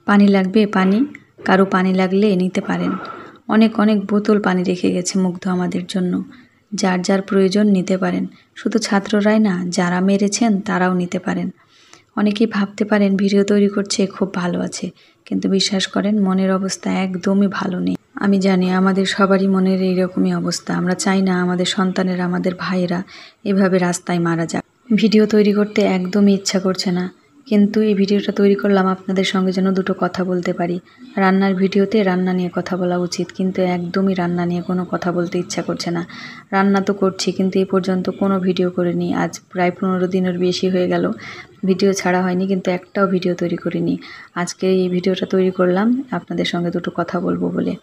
পানি লাগবে? পানি, কারো পানি লাগলে নিতে পারেন। অনেক অনেক বোতল পানি রেখে গেছে মুগ্ধ আমাদের জন্য। যার যার প্রয়োজন নিতে পারেন। শুধু ছাত্ররাই না, যারা মেরেছেন তারাও নিতে পারেন। অনেকেই ভাবতে পারেন ভিডিও তৈরি করছে, খুব ভালো আছে, কিন্তু বিশ্বাস করেন মনের অবস্থা একদমই ভালো নেই। আমি জানি আমাদের সবারই মনের এইরকমই অবস্থা। আমরা চাই না আমাদের সন্তানেরা, আমাদের ভাইয়েরা এভাবে রাস্তায় মারা যাক। ভিডিও তৈরি করতে একদমই ইচ্ছা করছে না, কিন্তু এই ভিডিওটা তৈরি করলাম আপনাদের সঙ্গে যেন দুটো কথা বলতে পারি। রান্নার ভিডিওতে রান্না নিয়ে কথা বলা উচিত, কিন্তু একদমই রান্না নিয়ে কোনো কথা বলতে ইচ্ছা করছে না। রান্না তো করছি, কিন্তু এই পর্যন্ত কোনো ভিডিও করিনি। আজ প্রায় 15 দিনের বেশি হয়ে গেল ভিডিও ছাড়া হয়নি, কিন্তু একটাও ভিডিও তৈরি করিনি। আজকে এই ভিডিওটা তৈরি করলাম আপনাদের সঙ্গে দুটো কথা বলবো বলে।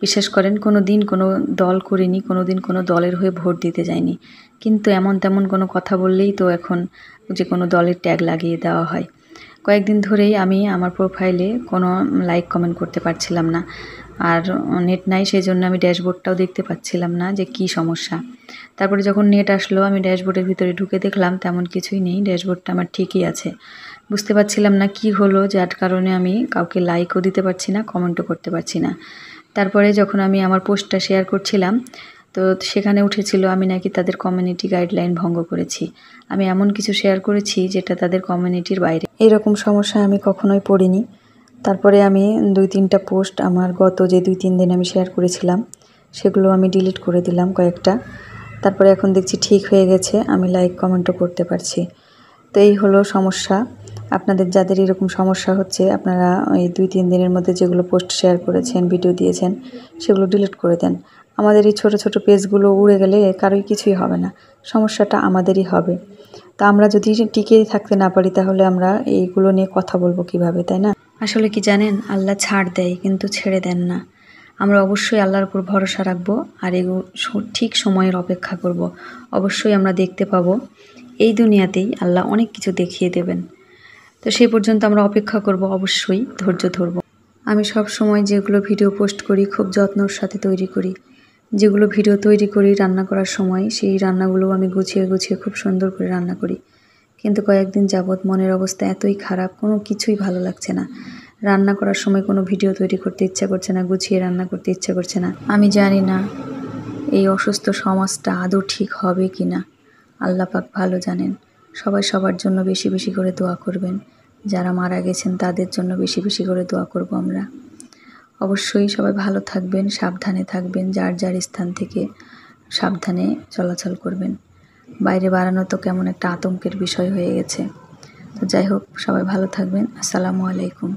বিশ্বাস করেন কোনো দিন কোনো দল করিনি, কোনো দিন কোনো দলের হয়ে ভোট দিতে যাইনি, কিন্তু এমন তেমন কোনো কথা বললেই তো এখন যে কোনো দলের ট্যাগ লাগিয়ে দেওয়া হয়। কয়েকদিন ধরেই আমি আমার প্রোফাইলে কোনো লাইক কমেন্ট করতে পারছিলাম না, আর নেট নাই, সেই জন্য আমি ড্যাশবোর্ডটাও দেখতে পাচ্ছিলাম না যে কি সমস্যা। তারপরে যখন নেট আসলো আমি ড্যাশবোর্ডের ভিতরে ঢুকে দেখলাম তেমন কিছুই নেই, ড্যাশবোর্ডটা আমার ঠিকই আছে। বুঝতে পারছিলাম না কি হলো, যার কারণে আমি কাউকে লাইকও দিতে পারছি না, কমেন্টও করতে পারছি না। তারপরে যখন আমি আমার পোস্টটা শেয়ার করছিলাম, তো সেখানে উঠেছিল আমি নাকি তাদের কমিউনিটি গাইডলাইন ভঙ্গ করেছি। আমি এমন কিছু শেয়ার করেছি যেটা তাদের কমিউনিটির বাইরে। এরকম সমস্যা আমি কখনোই পড়িনি। তারপরে আমি 2-3টা পোস্ট আমার গত যে 2-3 দিন আমি শেয়ার করেছিলাম সেগুলো আমি ডিলিট করে দিলাম কয়েকটা। তারপরে এখন দেখছি ঠিক হয়ে গেছে, আমি লাইক কমেন্টও করতে পারছি। তো এই হলো সমস্যা। আপনাদের যাদের এরকম সমস্যা হচ্ছে, আপনারা এই 2-3 দিনের মধ্যে যেগুলো পোস্ট শেয়ার করেছেন, ভিডিও দিয়েছেন, সেগুলো ডিলিট করে দেন। আমাদের এই ছোট ছোট পেজগুলো উড়ে গেলে কারোই কিছুই হবে না, সমস্যাটা আমাদেরই হবে। তা আমরা যদি টিকে থাকতে না পারি তাহলে আমরা এইগুলো নিয়ে কথা বলবো কিভাবে, তাই না? আসলে কি জানেন, আল্লাহ ছাড় দেয় কিন্তু ছেড়ে দেন না। আমরা অবশ্যই আল্লাহর উপর ভরসা রাখবো আর ঠিক সময়ের অপেক্ষা করব। অবশ্যই আমরা দেখতে পাবো, এই দুনিয়াতেই আল্লাহ অনেক কিছু দেখিয়ে দেবেন। তো সেই পর্যন্ত আমরা অপেক্ষা করব, অবশ্যই ধৈর্য ধরব। আমি সব সময় যেগুলো ভিডিও পোস্ট করি খুব যত্নর সাথে তৈরি করি। যেগুলো ভিডিও তৈরি করি রান্না করার সময়, সেই রান্নাগুলো আমি গুছিয়ে গুছিয়ে খুব সুন্দর করে রান্না করি। কিন্তু কয়েকদিন যাবৎ মনের অবস্থা এতই খারাপ, কোনো কিছুই ভালো লাগছে না। রান্না করার সময় কোনো ভিডিও তৈরি করতে ইচ্ছা করছে না, গুছিয়ে রান্না করতে ইচ্ছা করছে না। আমি জানি না এই অসুস্থ সমাজটা আদৌ ঠিক হবে কি না, আল্লাহ পাক ভালো জানেন। সবাই সবার জন্য বেশি বেশি করে দোয়া করবেন। যারা মারা গেছেন তাদের জন্য বেশি বেশি করে দোয়া করব আমরা। অবশ্যই সবাই ভালো থাকবেন, সাবধানে থাকবেন, যার যার স্থান থেকে সাবধানে চলাচল করবেন। বাইরে বাড়ানো তো কেমন একটা আতঙ্কের বিষয় হয়ে গেছে। তো যাই হোক, সবাই ভালো থাকবেন। আসসালামু আলাইকুম।